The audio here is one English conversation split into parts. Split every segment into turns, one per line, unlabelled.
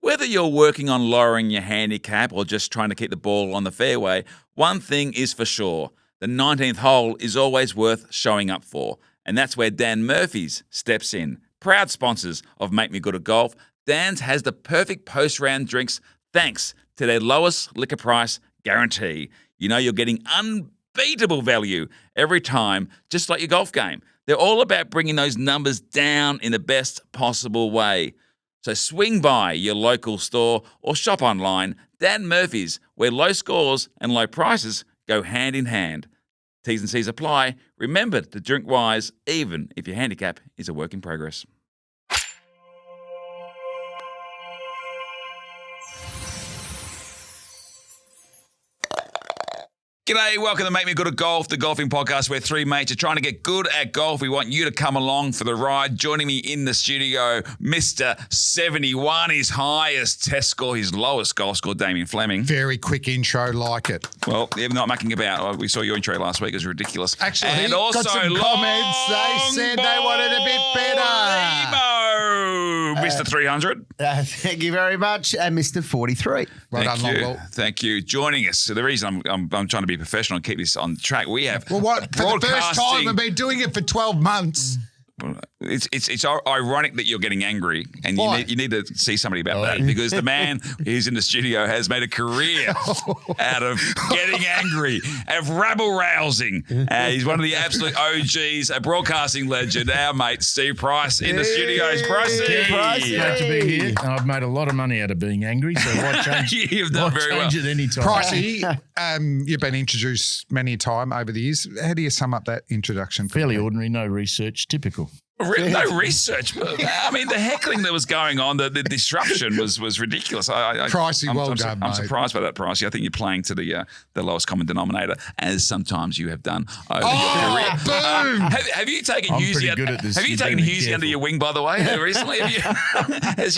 Whether you're working on lowering your handicap or just trying to keep the ball on the fairway, one thing is for sure. The 19th hole is always worth showing up for. And that's where Dan Murphy's steps in. Proud sponsors of Make Me Good at Golf, Dan's has the perfect post-round drinks thanks to their lowest liquor price guarantee. You know you're getting unbeatable value every time, just like your golf game. They're all about bringing those numbers down in the best possible way. So swing by your local store or shop online. Dan Murphy's, where low scores and low prices go hand in hand. T's and C's apply. Remember to drink wise, even if your handicap is a work in progress. G'day, welcome to Make Me Good at Golf, the golfing podcast where three mates are trying to get good at golf. We want you to come along for the ride. Joining me in the studio, Mr. 71, his highest test score, his lowest golf score, Damien Fleming.
Very quick intro, like it.
Well, they're not mucking about. We saw your intro last week. It was ridiculous.
Actually,
and also
got some comments. They said they wanted a bit better.
Lehmo, Mr. 300.
Thank you very much, Mr. 43.
Well done,
Thank you.
Longo.
Thank you. Joining us. So the reason I'm trying to be professional and keep this on track, we have
Well, what? For the first time, we've been doing it for 12 months.
It's ironic that you're getting angry, and
Why?
you need to see somebody about that, because the man who's in the studio has made a career out of getting angry, of rabble-rousing. He's one of the absolute OGs, a broadcasting legend, our mate Steve Price in the studios. Pricey.
Great to be here. And I've made a lot of money out of being angry, so why change,
You've done very well.
change it any time?
Pricey, you've been introduced many a time over the years. How do you sum up that introduction?
Fairly ordinary, no research, typical.
No research, but I mean the heckling that was going on, the disruption was ridiculous.
Pricey, well done,
I'm
mate.
surprised by that, Pricey. I think you're playing to the lowest common denominator, as sometimes you have done over your career.
Boom!
Have you taken
I'm
Husey?
pretty good at this.
Have you
You
taken
better be
Husey under
careful.
your wing, by the way, recently? Have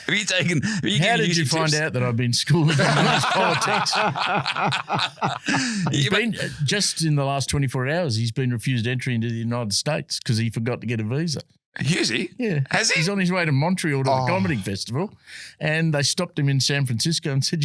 you taken?
How did you find out that I've been schooled in politics? He's been just in the last 24 hours. He's been refused entry into the United States because he forgot to get a visa.
Husey?
Yeah,
Has he?
He's on his way to Montreal to the comedy festival, and they stopped him in San Francisco and said,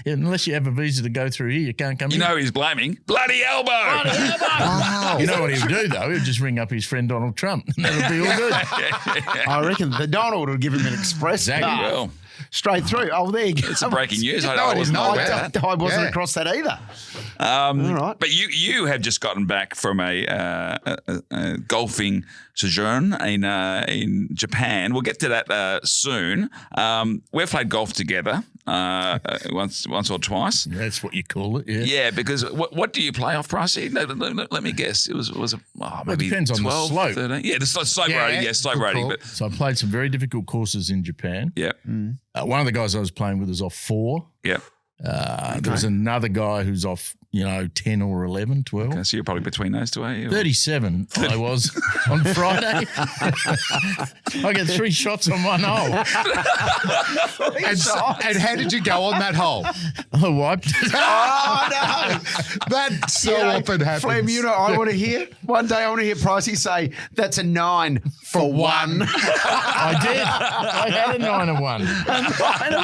"Unless you have a visa to go through here, you can't come in."
You know who he's blaming? Bloody elbow!
Wow.
You know what he'll do though? He'll just ring up his friend Donald Trump, and that'll be all good.
I reckon the Donald will give him an express
Exactly.
pass
Well,
straight through. Oh, there you go.
it's a breaking news. I
I
wasn't
didn't know
aware of
that.
that.
I wasn't
Yeah.
across that either. All right.
But you have just gotten back from a golfing sojourn in Japan. We'll get to that soon. We've played golf together once or twice.
That's what you call it. Yeah.
Yeah, because what do you play off, Pricey? No, let me guess. It was maybe
it depends on the
12,
slope.
13. Yeah, the slope
Yeah,
rating. Yeah, slope
good
rating.
call.
But
So I played some very difficult courses in Japan.
yeah,
One of the guys I was playing with was off 4.
yeah.
There was another guy who's off, 10 or 11, 12.
Okay, so you're probably between those two, are you?
37 I was on Friday. I get 3 shots on one hole.
And how did you go on that hole?
I wiped.
Oh, no.
That so
You know,
often happens.
Flem, I want to hear, one day I want to hear Pricey say, that's a 9 for one.
I did. I had a 9 and 1.
9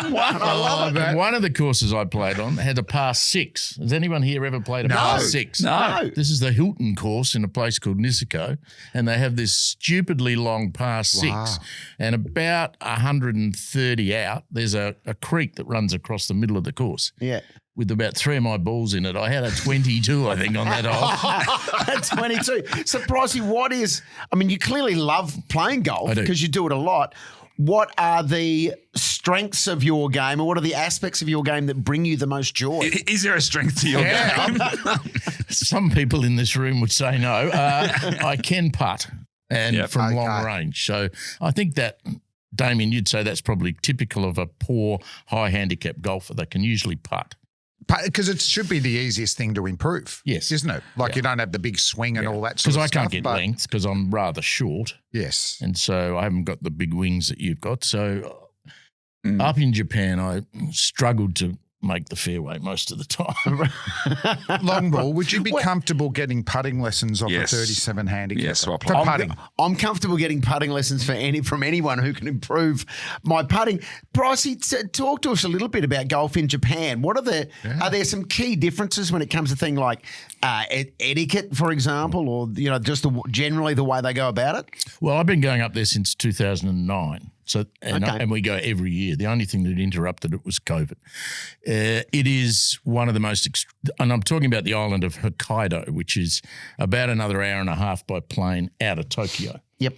and 1. I love it.
that.
One of the courses I played on had a par 6. Has anyone here ever played a par 6?
No.
This is the Hilton course in a place called Niseko, and they have this stupidly long par 6.
Wow.
And about 130 out, there's a creek that runs across the middle of the course.
Yeah.
With about 3 of my balls in it. I had a 22, I think, on that hole.
That's 22. So, Pricey, you clearly love playing golf
I do.
because you do it a lot. What are the strengths of your game, or what are the aspects of your game that bring you the most joy?
Is there a strength to your game?
Some people in this room would say no. I can putt and
Yep.
from
Okay.
long range. So I think that, Damien, you'd say that's probably typical of a poor, high handicap golfer. They can usually putt.
Because it should be the easiest thing to improve.
Yes.
Isn't it? Like you don't have the big swing and all that sort
Because
of
I
stuff.
can't get length because I'm rather short.
Yes.
And so I haven't got the big wings that you've got. So up in Japan, I struggled to make the fairway most of the time.
Long ball, would you be comfortable getting putting lessons off
Yes.
a 37 handicap?
Yes, well
for
played.
putting.
I'm comfortable getting putting lessons from anyone who can improve my putting. Pricey, talk to us a little bit about golf in Japan. What are there some key differences when it comes to things like etiquette, for example, or just generally the way they go about it?
Well, I've been going up there since 2009. So and we go every year. The only thing that interrupted it was COVID. It is one of the most, and I'm talking about the island of Hokkaido, which is about another hour and a half by plane out of Tokyo.
Yep.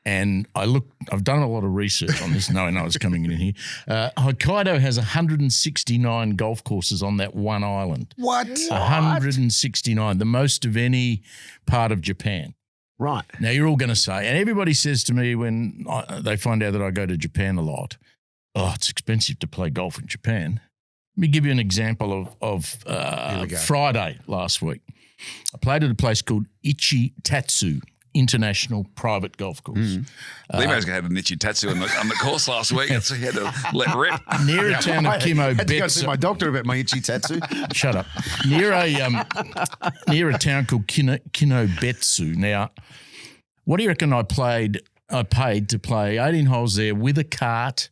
And I've done a lot of research on this, knowing I was coming in here. Hokkaido has 169 golf courses on that one island.
What?
169, the most of any part of Japan.
Right.
Now, you're all going to say, and everybody says to me when they find out that I go to Japan a lot, oh, it's expensive to play golf in Japan. Let me give you an example of Friday last week. I played at a place called Ichitatsu International Private Golf Course.
Lemo's had an itchy tattoo on the course last week, so he had to let rip.
Near a town of
I had to go see
Kimobetsu.
my doctor about my itchy tattoo.
Shut up. Near a town called Kinobetsu. Now, what do you reckon I paid to play 18 holes there with a cart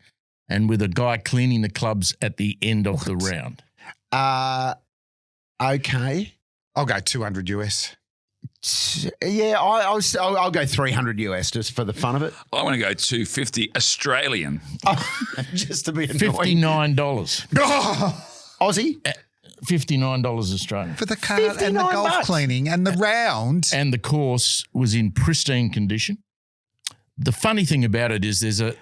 and with a guy cleaning the clubs at the end of the round?
Okay.
I'll go 200 US.
Yeah, I'll go 300 US just for the fun of it.
I want to go 250 Australian.
Just to be annoying.
$59.
Aussie?
$59 Australian.
For the cart and the
$59
golf
bucks.
cleaning and the round.
And the course was in pristine condition. The funny thing about it is there's a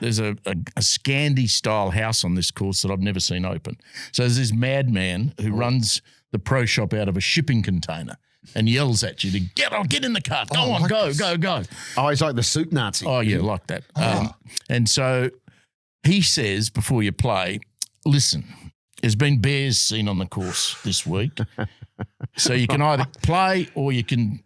Scandi style house on this course that I've never seen open. So there's this madman who runs the pro shop out of a shipping container and yells at you to get in the cart. Go on, go.
Oh, he's like the soup Nazi.
Oh, yeah, like that. And so he says before you play, listen, there's been bears seen on the course this week. So you can either play or you can,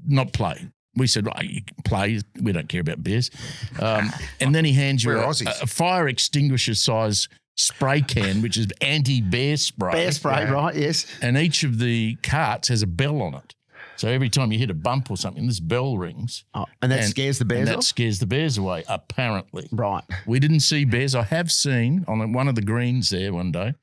not play. We said, right, you can play. We don't care about bears. And then he hands you
We're
a
Aussies.
fire extinguisher size spray can, which is anti-bear spray.
Bear spray, right? Yes.
And each of the carts has a bell on it. So every time you hit a bump or something, this bell rings.
Oh, and that scares the bears
and that
off?
scares the bears away, apparently.
Right.
We didn't see bears. I have seen on one of the greens there one day,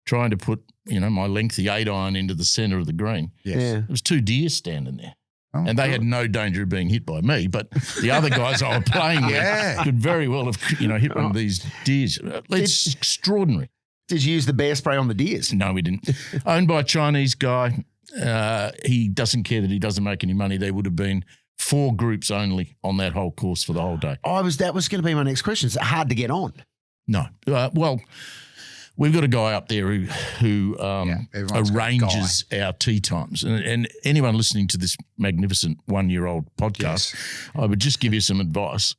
trying to put, my lengthy 8-iron into the centre of the green.
Yes.
Yeah.
There was 2 deer standing there.
Oh,
And they had no danger of being hit by me, but the other guys I was playing with could very well have, hit one of these deers. It's extraordinary.
Did you use the bear spray on the deers?
No, we didn't. Owned by a Chinese guy. He doesn't care that he doesn't make any money. There would have been 4 groups only on that whole course for the whole day.
That was going to be my next question. Is it hard to get on?
No. Well, we've got a guy up there who
everyone's got a
arranges our tea times. And anyone listening to this magnificent 1-year-old podcast, I would just give you some advice.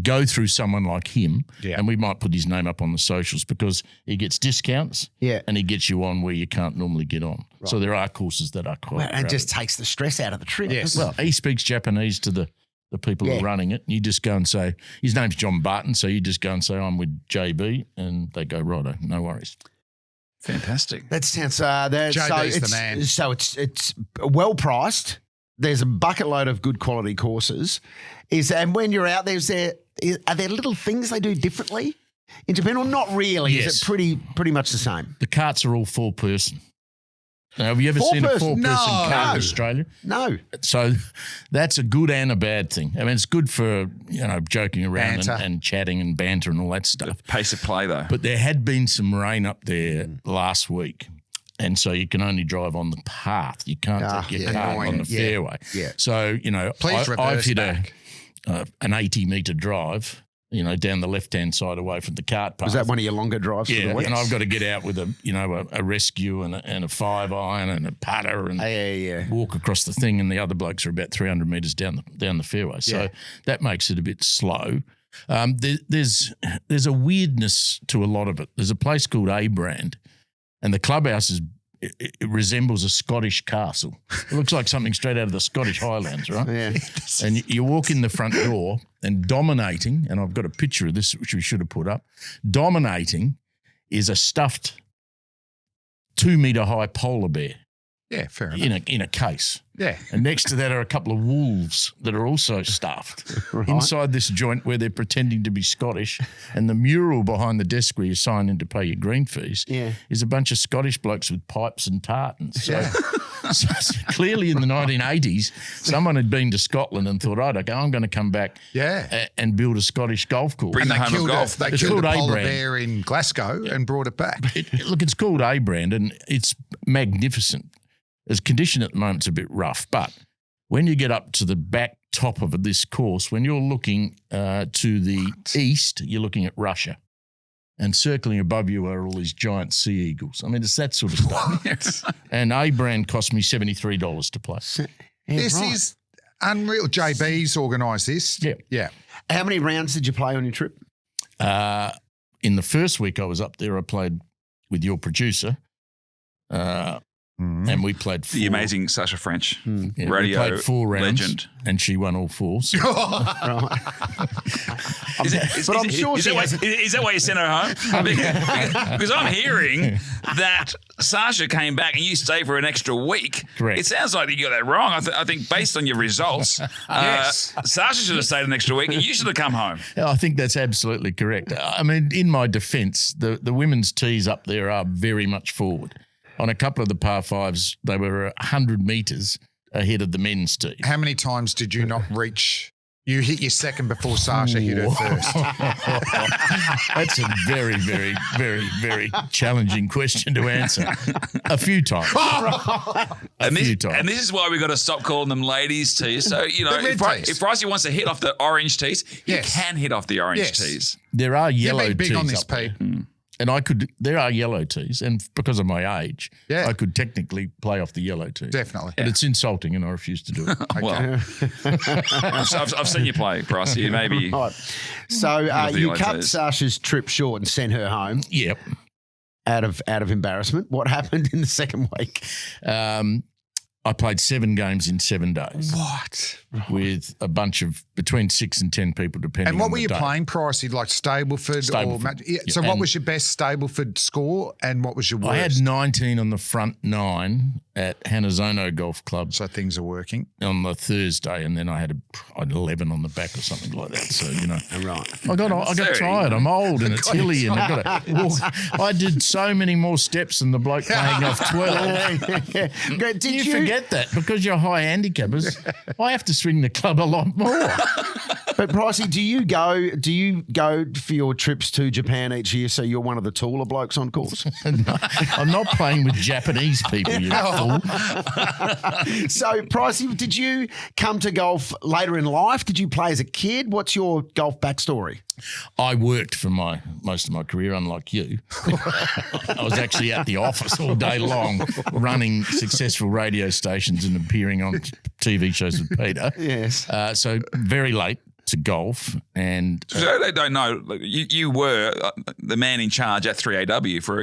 Go through someone like him, and we might put his name up on the socials because he gets discounts and he gets you on where you can't normally get on. Right. So there are courses that are quite
And it just takes the stress out of the trip.
Yes.
well, he speaks Japanese to the people who are running it. You just go and say, his name's John Barton, so you just go and say, I'm with JB, and they go, righto, no worries.
Fantastic.
That sounds
JB's the man.
So it's well priced. There's a bucket load of good quality courses. And when you're out there, are there little things they do differently in Japan, or not really?
Yes.
Is it pretty much the same?
The carts are all 4-person. Now, have you ever seen a 4-person cart in Australia?
No.
So that's a good and a bad thing. I mean, it's good for, joking around and chatting and banter and all that stuff.
Pace of play, though.
But there had been some rain up there last week. And so you can only drive on the path. You can't take your cart on the fairway.
Yeah.
So,
Please
I've
reverse
hit
back.
an 80-metre drive, down the left-hand side away from the cart path.
Was that one of your longer drives for the week?
And I've got to get out with a rescue and a 5-iron and a putter and walk across the thing, and the other blokes are about 300 metres down the fairway. So that makes it a bit slow. There's a weirdness to a lot of it. There's a place called A-Brand, and the clubhouse it resembles a Scottish castle. It looks like something straight out of the Scottish Highlands, right?
Yeah.
And you walk in the front door, and dominating, and I've got a picture of this which we should have put up, dominating is a stuffed 2-metre high polar bear
Yeah, fair enough.
in a case.
Yeah.
And next to that are a couple of wolves that are also stuffed
Right.
inside this joint where they're pretending to be Scottish. And the mural behind the desk where you sign in to pay your green fees is a bunch of Scottish blokes with pipes and tartans. So clearly in the 1980s, someone had been to Scotland and thought, right, okay, I'm going to come back and build a Scottish golf course.
Bring the home of golf.
They
It's
killed a
called
polar
A-Brand.
bear in Glasgow and brought it back.
Look, it's called A-Brand and it's magnificent. Its condition at the moment's a bit rough, but when you get up to the back top of this course, when you're looking to the east, you're looking at Russia. And circling above you are all these giant sea eagles. I mean, it's that sort of stuff. And A-Brand cost me $73 to play.
This is unreal. JB's organised this.
Yeah.
Yeah.
How many rounds did you play on your trip?
In the first week I was up there, I played with your producer. And we played 4.
The amazing Sasha French,
Yeah,
radio
we played 4 rounds,
legend.
and she won all 4s.
Right. But I'm sure she hasn't.
Is that why you sent her home? Because I'm hearing that Sasha came back and you stayed for an extra week.
Correct.
It sounds like you got that wrong. I think based on your results, Sasha should have stayed an extra week and you should have come home.
Yeah, I think that's absolutely correct. I mean, in my defence, the women's tees up there are very much forward. On a couple of the par 5s, they were 100 metres ahead of the men's tee.
How many times did you not reach? You hit your second before Sasha hit her first.
That's a very, very, very, very challenging question to answer. A few times.
And this is why we've got to stop calling them ladies' tees. So, you know,
The red tees.
if Pricey wants to hit off the orange tees,
Yes.
you can hit off the orange
Yes.
tees.
There are
You've
yellow
been big
tees
on this,
up there.
Pete.
And there are yellow tees, and because of my age,
Yeah.
I could technically play off the yellow tees.
Definitely.
But it's insulting, and I refuse to do it.
Well, I've seen you play, Pricey. Maybe
Right. So
the
you
yellow
cut
tees.
Sasha's trip short and sent her home
Yep.
out of embarrassment. What happened in the second week?
I played 7 games in 7 days
What?
with a bunch of between 6 and 10 people, depending
And what
on
were
the
you
day.
playing, Pricey? Like Stableford? Or
Stableford.
yeah. So
Yeah,
what
and-
was your best Stableford score and what was your worst?
I had 19 on the front 9 at Hanazono Golf Club
So things are working.
on the Thursday, and then I had 11 on the back or something like that. So, you know.
Right.
I got
30.
tired. I'm old and it's hilly, and I've got to walk. I did so many more steps than the bloke playing off 12.
Did
You forget that because you're high handicappers. I have to swing the club a lot more.
But Pricey, do you go for your trips to Japan each year? So you're one of the taller blokes on course.
No, I'm not playing with Japanese people, you fool.
So Pricey, did you come to golf later in life? Did you play as a kid? What's your golf backstory?
I worked for most of my career, unlike you. I was actually at the office all day long, running successful radio stations and appearing on TV shows with Peter.
Yes.
So very late to golf, and
So they don't know. You were the man in charge at 3AW for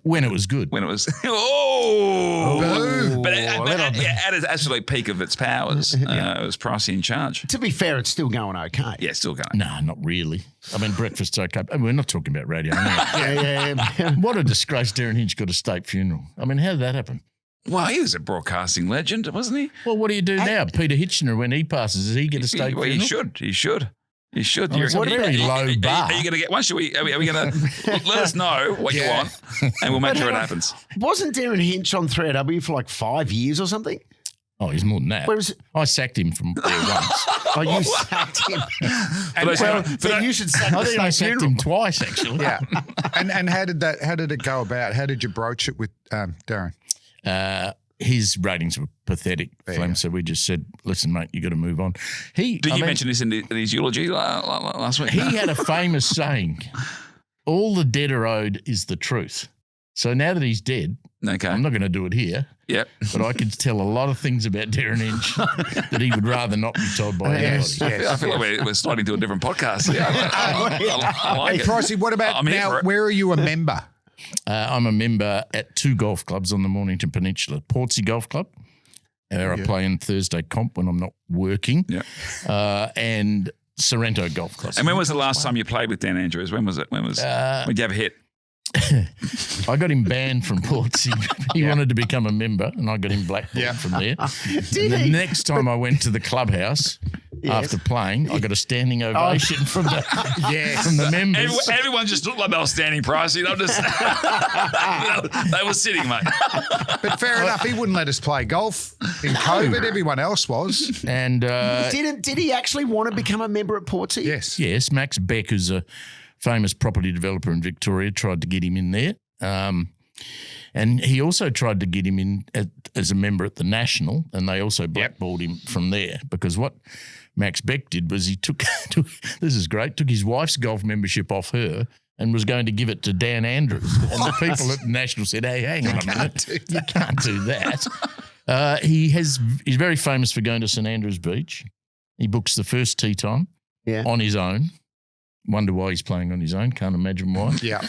when it was good.
when it was
Boom.
but at its absolute peak of its powers, it was Pricey in charge.
To be fair, it's still going okay.
Yeah, still going.
No, not really. I mean, breakfast's okay. I mean, we're not talking about radio. Are we?
Yeah.
What a disgrace Darren Hinch got a state funeral. I mean, how did that happen?
Well, he was a broadcasting legend, wasn't he?
Well, what do you do now? Peter Hitchener, when he passes, does he get a state
Well,
funeral?
he should. You should.
Oh, it's a very low bar.
Are you going to get? Are we going to let us know what you want, and we'll make sure it happens.
Wasn't Darren Hinch on 3AW for like 5 years or something?
Oh, he's more than that.
Where was-
I sacked him from there once.
Oh, you sacked him.
Well,
Then you should sack
I
the
think I
state
sacked
funeral.
him twice, actually.
Yeah. And how did it go about? How did you broach it with Darren?
His ratings were pathetic, Flem, so we just said, listen, mate, you got to move on.
Did you mention this in his eulogy last week?
He had a famous saying, all the dead are owed is the truth. So now that he's dead,
Okay.
I'm not going to do it here,
Yep.
but I could tell a lot of things about Darren Hinch that he would rather not be told by anybody.
Yes, yes.
I feel like we're sliding to a different podcast. Yeah, I like
Hey,
it.
Pricey, what about
I'm here for
now?
it.
Where are you a member?
I'm a member at 2 golf clubs on the Mornington Peninsula. Portsea Golf Club, where I play in Thursday comp when I'm not working, and Sorrento Golf Club.
And when was the last time you played with Dan Andrews? When was it? When did you have a hit?
I got him banned from Ports. He wanted to become a member, and I got him blackballed from there. The next time I went to the clubhouse after playing, I got a standing ovation from the members.
Everyone just looked like they were standing, Pricey. They were sitting, mate.
But fair enough, he wouldn't let us play golf in COVID. Everyone else was.
And
did he actually want to become a member at Portsea?
Yes.
Yes, Max Beck, who's a famous property developer in Victoria, tried to get him in there. And he also tried to get him in as a member at the National, and they also blackballed him from there because what Max Beck did was he took this is great, took his wife's golf membership off her and was going to give it to Dan Andrews. And the people at the National said, hey, hang on a minute, you can't do that. He's very famous for going to St Andrews Beach. He books the first tee time on his own. Wonder why he's playing on his own. Can't imagine why.
Yeah.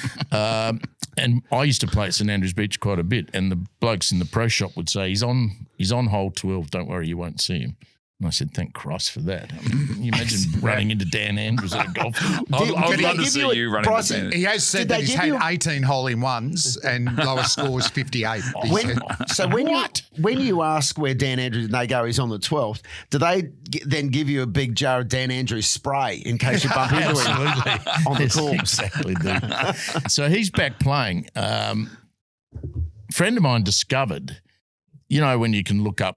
And I used to play at St Andrews Beach quite a bit, and the blokes in the pro shop would say, he's on hole 12, don't worry, you won't see him. And I said, thank Christ for that. I mean, can you imagine running into Dan Andrews at a golf course?
I'd love to see you running into Dan.
He has said that he's had 18 hole-in-ones and lowest score was 58.
When you ask where Dan Andrews and they go, he's on the 12th, do they then give you a big jar of Dan Andrews spray in case you bump into him on the course?
Exactly, dude. So he's back playing. Friend of mine discovered, when you can look up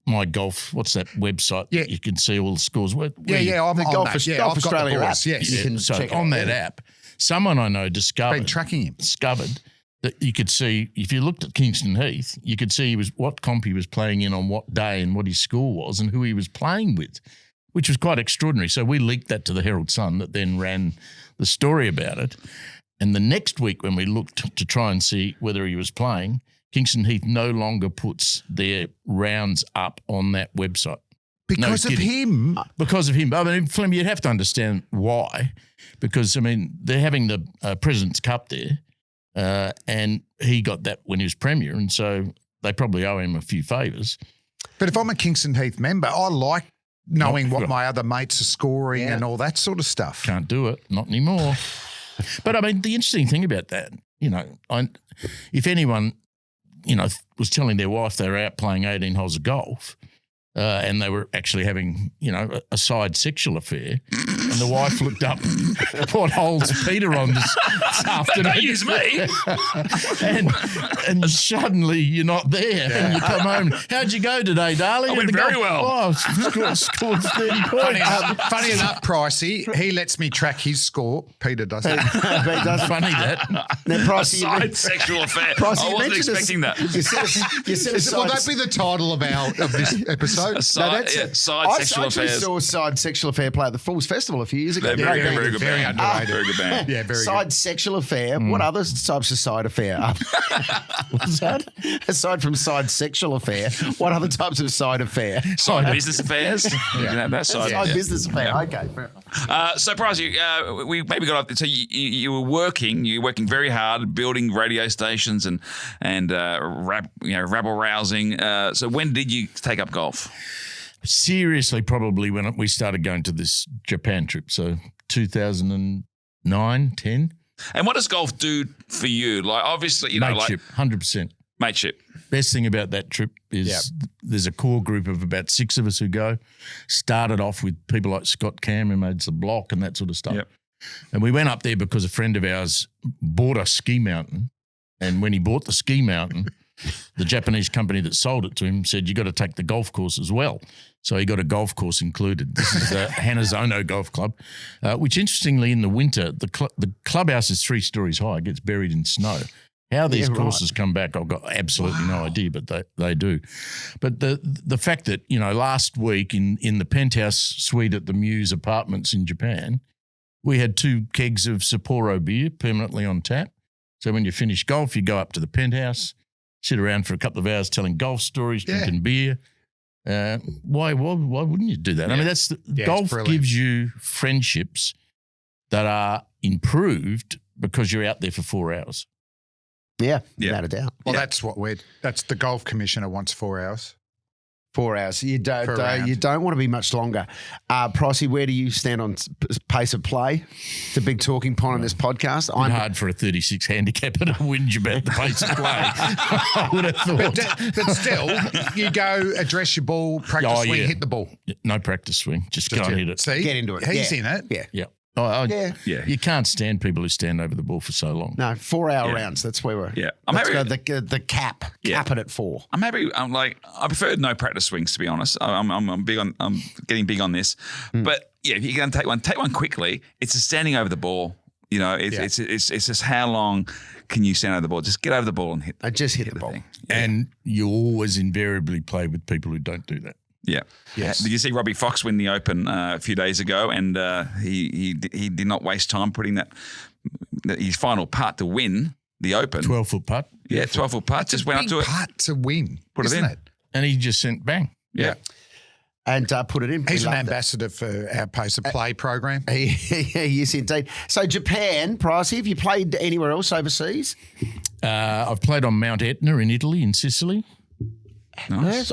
My Golf, what's that website?
Yeah.
You can see all the scores.
I'm on that.
Golf
I've got
Australia
the
app.
course, yes.
You can
so
check
on
it
that app, someone I know
Been
discovered
tracking him.
that you could see, if you looked at Kingston Heath, you could see what comp he was playing in on what day and what his score was and who he was playing with, which was quite extraordinary. So we leaked that to the Herald Sun that then ran the story about it. And the next week when we looked to try and see whether he was playing, Kingston Heath no longer puts their rounds up on that website.
Because of him?
Because of him. I mean, Flem, you'd have to understand why. Because, they're having the President's Cup there and he got that when he was Premier, and so they probably owe him a few favours.
But if I'm a Kingston Heath member, I like knowing what my other mates are scoring and all that sort of stuff.
Can't do it. Not anymore. But, the interesting thing about that, if anyone was telling their wife they were out playing 18 holes of golf and they were actually having, a side sexual affair, and the wife looked up what hole's Peter on this afternoon.
Don't use me.
and suddenly you're not there and you come home. How'd you go today, darling?
I went very well.
Oh, scored 30 points.
Funny enough, Pricey, he lets me track his score. Peter doesn't.
That's funny that.
Now, Pricey,
Side sexual affair.
Pricey,
I wasn't expecting that.
You said
Will that be the title of this episode?
Side sexual
I actually
affairs.
saw Side Sexual Affair play at the Fools Festival a few years ago.
Very good
Very
band.
underrated.
Very good band.
Yeah, very
Side
good.
Sexual Affair. What other types of side affair?
What's that?
Aside from Side Sexual Affair, what other types of side affair?
Side business affairs. You can have that side.
Side business affair. Okay. Fair enough.
So, Pricey, we maybe got off. So you were working very hard, building radio stations and rabble rousing. So when did you take up golf?
Seriously, probably when we started going to this Japan trip. So 2009, 10.
And what does golf do for you? Like, obviously,
Mateship, 100%.
Mateship.
Best thing about that trip is there's a core group of about 6 of us who go. Started off with people like Scott Cam, who made the block and that sort of stuff.
Yep.
And we went up there because a friend of ours bought a ski mountain. And when he bought the ski mountain, the Japanese company that sold it to him said, you got to take the golf course as well. So he got a golf course included. This is the Hanazono Golf Club, which interestingly in the winter, the clubhouse is 3 stories high. It gets buried in snow. How these courses come back, I've got absolutely no idea, but they do. But the fact that, last week in the penthouse suite at the Muse Apartments in Japan, we had 2 kegs of Sapporo beer permanently on tap. So when you finish golf, you go up to the penthouse, sit around for a couple of hours telling golf stories, drinking beer. Why wouldn't you do that? I mean, golf gives you friendships that are improved because you're out there for 4 hours.
Yeah, without a doubt.
Well, that's the golf commissioner wants 4 hours.
4 hours. You don't.
Per round.
You don't want to be much longer. Pricey, where do you stand on pace of play? It's a big talking point on this podcast.
It's hard for a 36 handicapper to whinge about the pace of play. I would have thought.
But still, you go address your ball, practice swing, hit the ball.
No practice swing. Just go and hit it.
See,
get into it.
He's in it.
Yeah.
Yeah.
Yeah.
You can't stand people who stand over the ball for so long.
No, 4 hour rounds. That's where we're.
Yeah.
Let's go the cap.
Yeah.
Cap it at 4.
I'm happy. I prefer no practice swings, to be honest. I'm big on. I'm getting big on this. But yeah, if you're going to take one quickly. It's just standing over the ball. You know, it's just how long can you stand over the ball? Just get over the ball and hit.
Just hit the ball.
Thing.
And you always invariably play with people who don't do that.
Yeah.
Yes.
Did you see Robbie Fox win the Open a few days ago? And he did not waste time putting his final putt to win the Open.
12-foot putt.
Yeah, 12-foot putt. Just went up to it.
Putt to win.
Put it
isn't
in.
it?
And he just sent bang.
Yeah.
And put it in.
He's
We
an
loved it.
ambassador for our pace of play program.
Yes, indeed. So Japan, Pricey, have you played anywhere else overseas?
I've played on Mount Etna in Italy, in Sicily.
Nice.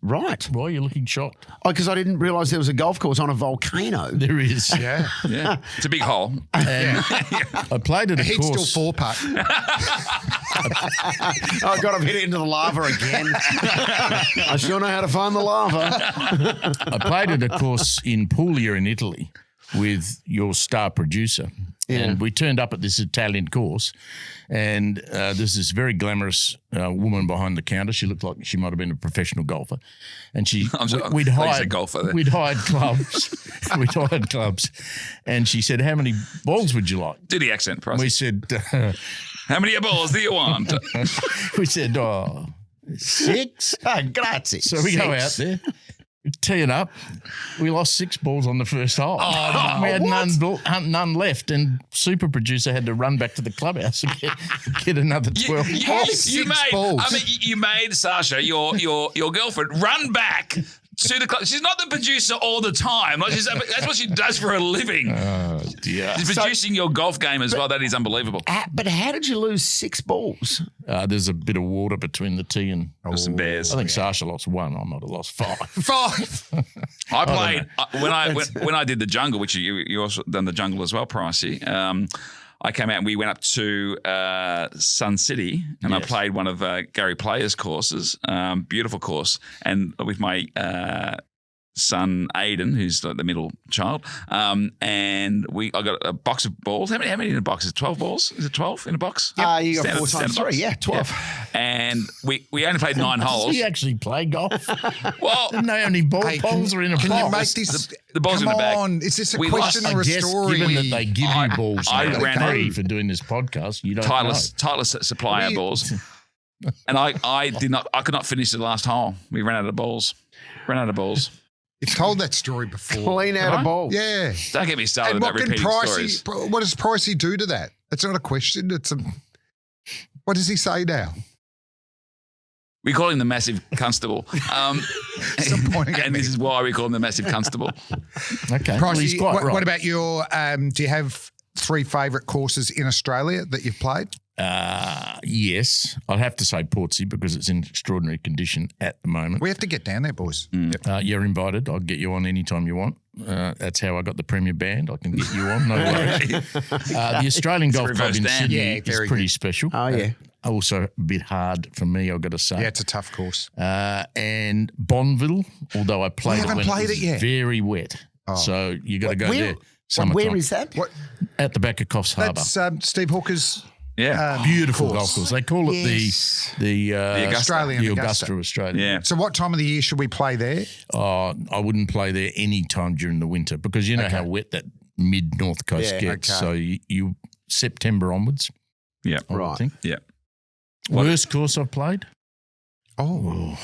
Right.
Why are you looking shocked?
Because I didn't realise there was a golf course on a volcano.
There is.
Yeah.
Yeah. It's a big hole.
And I played at a
He's still
course.
4-putt.
Oh, God, I've hit it into the lava again. I sure know how to find the lava.
I played at a course in Puglia in Italy with your star producer. And we turned up at this Italian course, and there's this very glamorous woman behind the counter. She looked like she might have been a professional golfer, and we'd hired
golfer there.
We'd hired clubs. We'd hired clubs, and she said, "How many balls would you like?"
Do the accent, Price.
We said,
How many balls do you want?
"We said 6."
Grazie.
So we go out there. Teeing up, we lost 6 balls on the first hole.
Oh,
we had none left, and super producer had to run back to the clubhouse and get another 12.
You made Sasha, your girlfriend, run back to the club. She's not the producer all the time. That's what she does for a living.
Oh, dear.
She's producing your golf game as well. That is unbelievable.
But how did you lose 6 balls?
There's a bit of water between the tee and
Some bears.
I think Sasha lost 1. I might have lost 5.
5.
I played when I did the jungle, which you also done the jungle as well, Pricey. I came out and we went up to Sun City and I played one of Gary Player's courses, beautiful course, and with my son Aiden, who's like the middle child, and I got a box of balls. How many in a box? Is it 12 balls? Is it 12 in a box?
You got 4 times 3, yeah, 12.
Yeah. And we only played 9 holes.
Does he actually play golf?
Well,
Didn't know how many balls are in a
Can
box.
you make this?
the balls
come
in the bag.
on, is this a
We
question
lost,
or a
Guess,
story?
given that they give you balls
I
now
ran
free
out.
for doing this podcast, you don't
Tightless supply of balls. And I could not finish the last hole. We ran out of balls.
You've told that story before.
Clean out of balls.
Yeah.
Don't get me started
And
about
what can
repeating stories.
What does Pricey do to that? It's not a question. What does he say now?
We call him the Massive Constable.
Stop pointing at
and
me.
this is why we call him the Massive Constable.
know. Okay. Well, he's
Pricey,
quite right.
what about your, do you have 3 favourite courses in Australia that you've played?
Yes. I'd have to say Portsea because it's in extraordinary condition at the moment.
We have to get down there, boys.
You're invited. I'll get you on anytime you want. That's how I got the Premier Band. I can get you on. No worries. The Australian Golf Club
reverse
in
Dan.
Sydney
Yeah,
is
very
pretty
good.
special.
Oh, yeah.
Also a bit hard for me, I've got to say.
Yeah, it's a tough course.
And Bonneville, although I played
haven't
when
played
it was
it yet.
very wet. So you got to go there.
Where
Summertime.
is that?
What?
At the back of Coffs Harbour.
That's Steve Hooker's
Yeah.
Beautiful
course.
golf course. They call it
Yes.
the
Australian
the
Augusta.
Augusta Australia.
Yeah.
So what time of the year should we play there?
I wouldn't play there any time during the winter because you know how wet that mid North Coast
Yeah,
gets.
okay.
So you September onwards.
Yeah.
I would
Right.
think.
Yeah.
Worst course I've played.
Oh,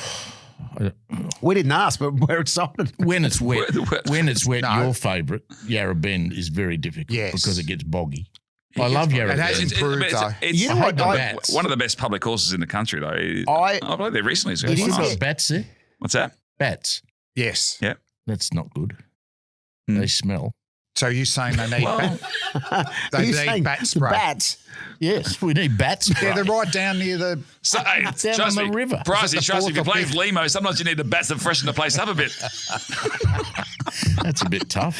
We didn't ask, but we're excited.
When it's wet, when it's wet,
No.
your favourite Yarra Bend is very difficult
Yes.
because it gets boggy. I love Yarra
It has
Bend.
improved, though.
You know
I hate
what?
the
I-
bats.
One of the best public courses in the country, though.
I
played there recently. So
It
it's
is
You've
nice.
got bats there.
What's that?
Bats.
yes.
Yeah.
That's not good.
Mm.
They smell.
So you're saying they need
Are you
they
saying
need bat
the
spray?
bats?
Yes, we need bats.
Yeah, they're right down near the.
So, hey,
Down
trust
on
me,
the river.
Pricey, trust me, if you're
fourth or
playing with Lehmo, sometimes you need the bats to freshen the place up a bit.
That's a bit tough.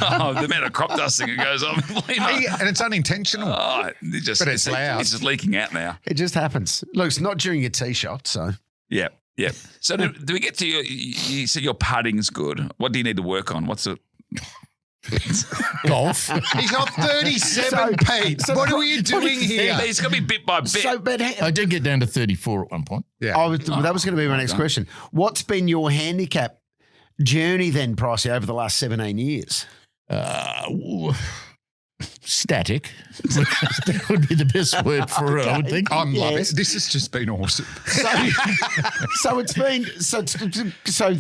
Oh, the amount of crop dusting that goes on with Lehmo.
Hey, and it's unintentional.
Oh,
But it's loud.
It's just leaking out now.
It just happens. Look, it's not during your tee shot, so.
Yeah, yeah. So do we get to you said your putting's good. What do you need to work on? What's it?
Golf.
He's got 37, Pete. What are you doing here?
He's got to be bit by bit.
So, but
I did get down to 34 at one point.
Yeah.
that was going to be my next question. What's been your handicap journey then, Pricey, over the last 17 years?
Static. That would be the best word for it, I would think.
I'm loving
Yes.
it. This has just been awesome.
So it's been so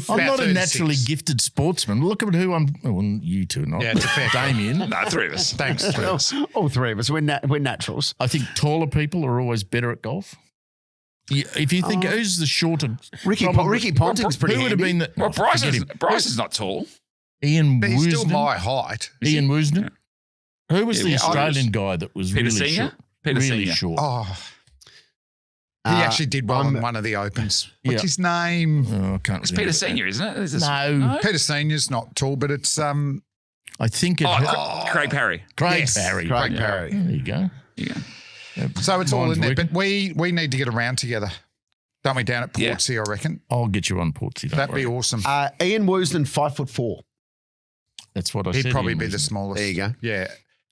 I'm not a
36.
naturally gifted sportsman. Look at who I'm. Well, you two, not
Yeah, it's a fair
Damien.
No, three of us.
Thanks, Chris.
all three of us. We're naturals.
I think taller people are always better at golf. If you think who's the shorter,
Ricky Ponting's pretty
Who would have
handy.
been the?
Well, Bryce
forget
is not tall.
Ian
But he's still
Woosnam.
my height.
Ian Woosnam. Who was
Yeah,
the
yeah,
Australian guy that was
Peter
really
Senior?
short?
Peter
really
Senior.
short.
Oh, he actually did well in one of the opens. What's
Yeah.
his name?
Oh, I can't
It's
remember.
Peter Senior, isn't it? Is this-
No.
Peter Senior's not tall, but it's
I think it.
Craig Parry.
Craig
yes,
Parry.
Craig Parry.
There you go.
Yeah.
so it's all
Mine's
in there.
working.
But we need to get around together, don't we? Down at
Yeah.
Portsea, I reckon
I'll get you on Portsea. don't
that'd be
worry.
awesome.
Ian Woosnam, 5'4".
That's what I said.
He'd probably
Ian
be the
Woosnam.
smallest.
There you go.
Yeah.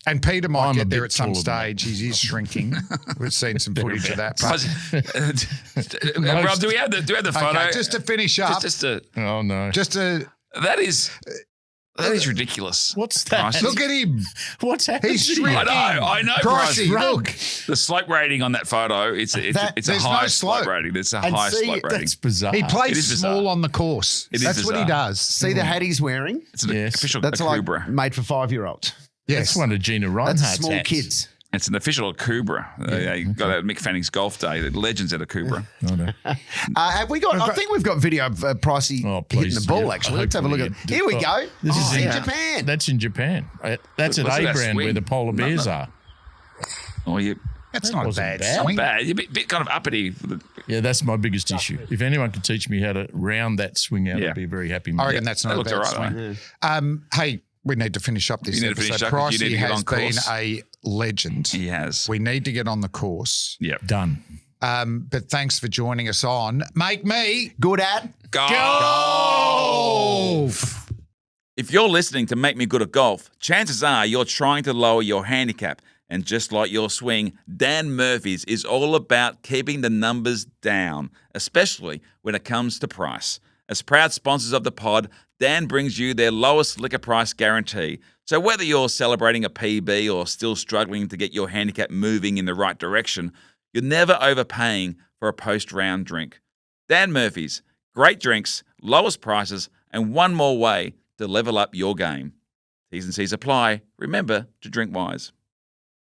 And Peter might
I'm a
get there
bit
at some
taller than
stage. He is shrinking. We've seen some footage of that. But,
Rob, do we have the photo?
okay, just to finish up,
just to,
Oh no!
that is ridiculous.
What's that?
Pricey.
look at him.
What's happening?
He's shrinking.
I know.
Pricey,
Pricey.
look.
The slope rating on that photo, it's a
There's no
high slope
slope.
rating. It's a
And
high
see,
slope rating.
That's bizarre.
He
It
plays
is bizarre.
small on the course.
It is
That's what he
bizarre.
does.
See the hat he's wearing?
It's an
Yes.
official
That's
Akubra.
like made for 5-year-olds.
Yes.
That's one of Gina
That's
Reinhardt's
small
hats.
kids.
It's an official Akubra. You got at Mick Fanning's golf day. The legends at Akubra.
Oh, no.
Have we got? I think we've got video of Pricey
Oh,
hitting
please,
the ball.
yeah.
Actually, let's have a look at.
Hopefully,
Here we go.
This is
in
in
Japan.
That's in Japan. That's at
Look at that
A-Brand where
swing.
the polar bears are.
Oh, you
That's
That
not a
wasn't
bad
bad.
swing.
bad. You're a bit kind of uppity.
Yeah, that's my biggest issue. If anyone could teach me how to round that swing out,
Yeah.
I'd be very happy.
I reckon that's not
That
a
looked
bad
all right,
swing.
mate.
Hey, we need to finish up this
You need to
episode.
finish up 'cause you need
Pricey
to get
has
on
been
course.
a legend.
He has.
We need to get on the course.
Yep.
Done.
But thanks for joining us on Make Me
Good at.
Golf.
If you're listening to Make Me Good at Golf, chances are you're trying to lower your handicap. And just like your swing, Dan Murphy's is all about keeping the numbers down, especially when it comes to price. As proud sponsors of the pod, Dan brings you their lowest liquor price guarantee. So whether you're celebrating a PB or still struggling to get your handicap moving in the right direction, you're never overpaying for a post-round drink. Dan Murphy's, great drinks, lowest prices, and one more way to level up your game. T's and C's apply. Remember to drink wise.